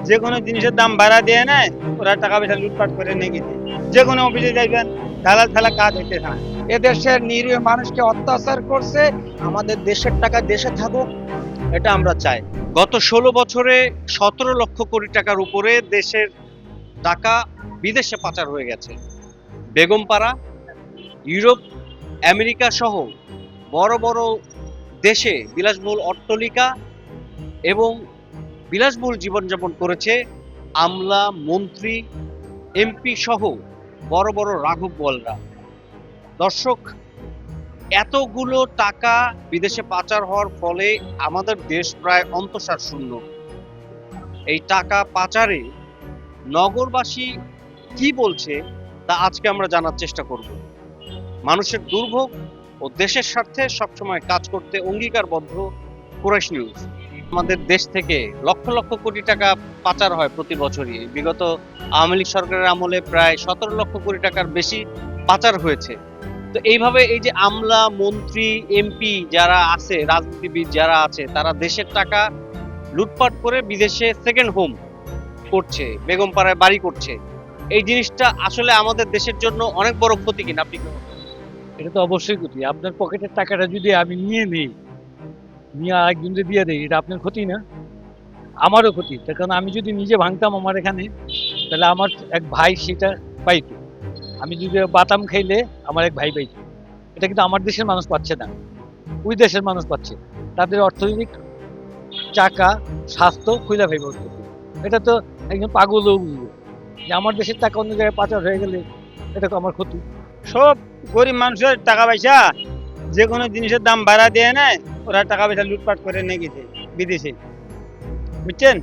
যে কোনো জিনিসের দাম বাড়া দিয়ে নেয়, ওরা টাকা পয়সা লুটপাট করে নিয়ে গেছে। যে কোনো অফিসে যাইবেন, দালাল ছাড়া কাজ হইতেছে না। এদেশের নিরীহ মানুষকে অত্যাচার করছে। আমাদের দেশের টাকা দেশে থাকুক, এটা আমরা চাই। গত 16 বছরে 17 লক্ষ কোটি টাকার উপরে দেশের টাকা বিদেশে পাচার হয়ে গেছে। বেগমপাড়া, ইউরোপ, আমেরিকা সহ বড় বড় দেশে বিলাসবহুল অট্টালিকা এবং বিলাসবহুল জীবনযাপন করেছে আমলা, মন্ত্রী, এমপি সহ বড় বড় রাঘব বোয়ালরা। দর্শক, এতগুলো টাকা বিদেশে পাচার হওয়ার ফলে আমাদের দেশ প্রায় অন্তঃসার শূন্য। এই টাকা পাচারে নগরবাসী কি বলছে তা আজকে আমরা জানার চেষ্টা করব। মানুষের দুর্ভোগ ও দেশের স্বার্থে সবসময় কাজ করতে অঙ্গীকারবদ্ধ কুরাইশ নিউজ। আমাদের দেশ থেকে লক্ষ লক্ষ কোটি টাকা পাচার হয় প্রতি বছরই। বিগত আওয়ামী লীগ সরকারের আমলে প্রায় 17 লক্ষ কোটি টাকার বেশি পাচার হয়েছে। তো এইভাবে এই যে আমলা, মন্ত্রী, এমপি যারা আছে, রাজনীতিবিদ যারা আছে, তারা দেশের টাকা লুটপাট করে বিদেশে সেকেন্ড হোম করছে, বেগমপাড়ায় বাড়ি করছে। এই জিনিসটা আসলে আমাদের দেশের জন্য অনেক বড় ক্ষতি কিনা আপনি কি মনে করেন? এটা তো অবশ্যই ক্ষতি। আপনার পকেটের টাকাটা যদি আমি নিয়ে নিই, নিয়ে আরেকজনকে দিয়ে দিই, এটা আপনার ক্ষতি না? আমারও ক্ষতি। তার কারণ আমি যদি নিজে ভাঙতাম আমার এখানে, তাহলে আমার এক ভাই সেটা পাইতো। আমি যদি বাতাম খাইলে আমার এক ভাই পাইতো। এটা কিন্তু আমার দেশের মানুষ পাচ্ছে না, ওই দেশের মানুষ পাচ্ছে। তাদের অর্থনৈতিক চাকা, স্বাস্থ্য খুইলা ভাই করতে। এটা তো একজন পাগলও বুঝবে যে আমার দেশের টাকা অন্য জায়গায় পাচার হয়ে গেলে এটা তো আমার ক্ষতি। সব গরিব মানুষের টাকা পয়সা যে কোনো জিনিসের দাম বাড়া দিয়ে নেয়, ওরা টাকা পয়সা লুটপাট করে নিয়ে গেছে বিদেশে, বুঝছেন?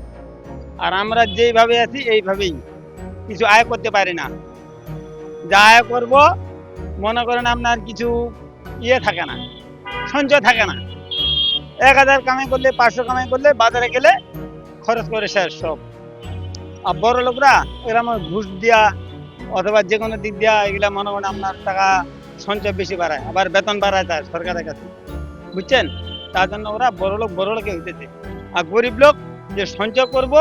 আর আমরা যেইভাবে আছি এইভাবেই কিছু আয় করতে পারি না। যা আয় করব, মনে করেন আপনার কিছু ইয়ে থাকে না, সঞ্চয় থাকে না। 1000 কামাই করলে, 500 কামাই করলে, বাজারে গেলে খরচ করে শেষ সব। আর বড় লোকরা এরা আমার ঘুষ দিয়া অথবা যে কোনো দিক দিয়া এগুলা মনে করেন আপনার টাকা সঞ্চয় বেশি বাড়ায়, আবার বেতন বাড়ায় তার সরকারের কাছে, বুঝছেন? তার জন্য ওরা বড় লোকে হইতেছে। আর গরিব লোক যে সঞ্চয় করব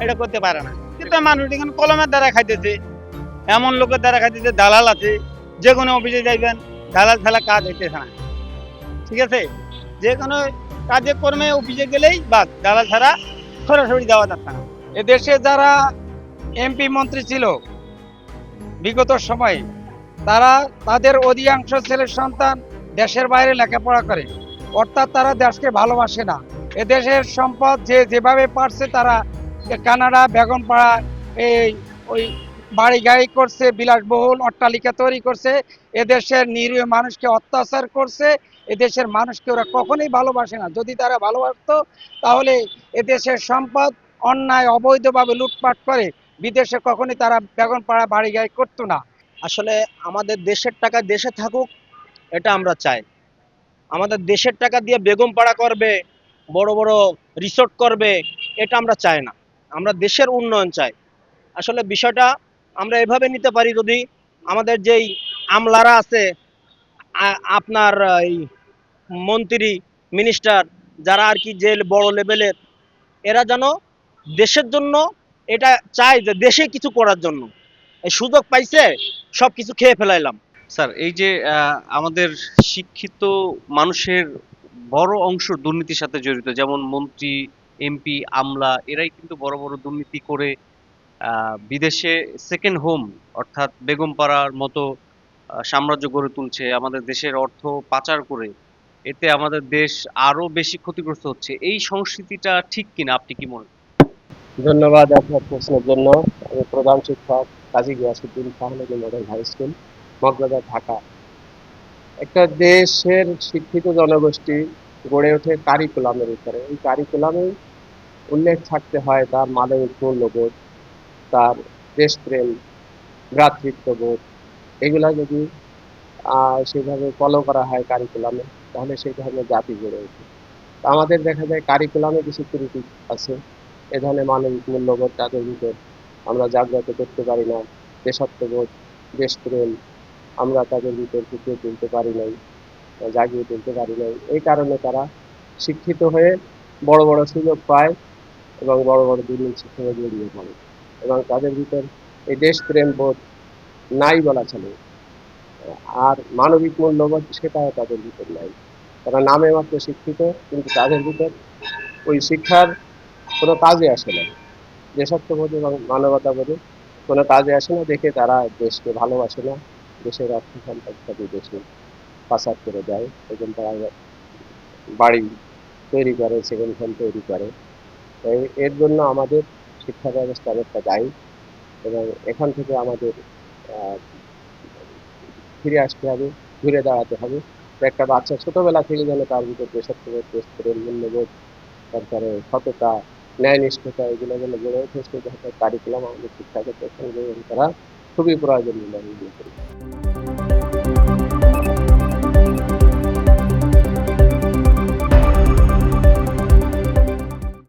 এটা করতে পারে না। কিন্তু মানুষ এখানে কলমের দ্বারা খাইতেছে, এমন লোকের দ্বারা খাইতেছে, দালাল আছে। যে কোনো অফিসে যাইবেন, দালাল ছাড়া কাজ হইতেছে না, ঠিক আছে? যে কোনো কাজে কর্মে অফিসে গেলেই বাস, দালাল ছাড়া সরাসরি যাওয়া যাচ্ছে না। এদেশে যারা এমপি মন্ত্রী ছিল বিগত সময়ে, তারা তাদের অধিকাংশ ছেলের সন্তান দেশের বাইরে লেখাপড়া করে, অর্থাৎ তারা দেশকে ভালোবাসে না। এদেশের সম্পদ যে যেভাবে পারছে তারা কানাডা, বেগমপাড়া, এই ওই বাড়ি গাড়ি করছে, বিলাসবহুল অট্টালিকা তৈরি করছে, এদেশের নিরীহ মানুষকে অত্যাচার করছে। এদেশের মানুষকে ওরা কখনোই ভালোবাসে না। যদি তারা ভালোবাসতো তাহলে এদেশের সম্পদ অন্যায় অবৈধভাবে লুটপাট করে বিদেশে কখনোই তারা বেগমপাড়া বাড়ি গাড়ি করতো না। আসলে আমাদের দেশের টাকা দেশে থাকুক, এটা আমরা চাই। আমাদের দেশের টাকা দিয়ে বেগমপাড়া করবে, বড় বড় রিসোর্ট করবে, এটা আমরা চাই না। আমরা দেশের উন্নয়ন চাই। আসলে বিষয়টা আমরা এভাবে নিতে পারি, যদি আমাদের যেই আমলারা আছে, আপনার এই মন্ত্রী, মিনিস্টার যারা আর কি যে বড় লেভেলের, এরা যেন দেশের জন্য এটা চায়, যে দেশে কিছু করার জন্য। এই সুযোগ পাইছে, সব কিছু খেয়ে ফেলাইলাম। স্যার, এই যে আমাদের শিক্ষিত মানুষের বড় অংশ দুর্নীতির সাথে জড়িত, যেমন মন্ত্রী, এমপি, আমলা, এরাই কিন্তু বড় বড় দুর্নীতি করে বিদেশে সেকেন্ড হোম অর্থাৎ বেগমপাড়ার মতো সাম্রাজ্য গড়ে তুলছে, আমাদের দেশের অর্থ পাচার করে। এতে আমাদের দেশ আরো বেশি ক্ষতিগ্রস্ত হচ্ছে। এই সংস্কৃতিটা ঠিক কিনা আপনি কি মনে করেন? ধন্যবাদ আপনার প্রশ্নের জন্য। আমি প্রধান শিক্ষক Kazi Giasuddin Shahnagar model high school, Moghbazar, Dhaka. একটা দেশের শিক্ষিত জনগোষ্ঠী গড়ে ওঠে কারিকুলামের উপরে। এই কারিকুলামে উল্লেখ থাকতে হয় তার মানবিক মূল্যবোধ, তার দেশপ্রেম, ভ্রাতৃত্ববোধ। এগুলা যদি সেভাবে ফলো করা হয় কারিকুলামে, তাহলে সেই ধরনের জাতি গড়ে ওঠে। আমাদের দেখা যায় কারিকুলামে কিছু ত্রুটি আছে। এ ধরনের মানবিক মূল্যবোধ তাদের ভিতর আমরা জাগ্রত করতে পারি না। দেশাত্মবোধ, দেশপ্রেম আমরা তাদের ভিতর ফুটিয়ে তুলতে পারি নাই, জাগিয়ে তুলতে পারি নাই। এই কারণে তারা শিক্ষিত হয়ে বড় বড় সুযোগ পায়, এবং বড় বড় দুর্নীতির সঙ্গে জড়িয়ে পড়ে এবং তাদের ভিতর এই দেশপ্রেম বোধ নাই বলা চলে। আর মানবিক মূল্যবোধ সেটাও তাদের ভিতর নাই। তারা নামে মাত্র শিক্ষিত, কিন্তু তাদের ভিতর ওই শিক্ষার কোনো কাজে আসে না। দেশাত্মবোধ এবং মানবতাবোধে কোনো কাজে আসে না দেখে তারা দেশকে ভালোবাসে না, দেশের অর্থ সম্পদটা দেশে পাচার করে দেয় এবং তারা বাড়ি তৈরি করে, সেকেন্ড হ্যান্ড তৈরি করে। এর জন্য আমাদের শিক্ষা ব্যবস্থা অনেকটা দায়ী এবং এখান থেকে আমাদের আহ, ফিরে আসতে হবে, ঘুরে দাঁড়াতে হবে। তো একটা বাচ্চা ছোটবেলা থেকে যেন তার ভিতর দেশাত্মবোধ, দেশপ্রেম, মূল্যবোধ, তারপরে সততা, ন্যায় নিষ্ঠতা এগুলো যেন গড়ে ওঠে, সেই ধরনের কারিকুলাম আমাদের শিক্ষা ক্ষেত্রে করা খুবই প্রয়োজনীয় বলে আমি মনে করি।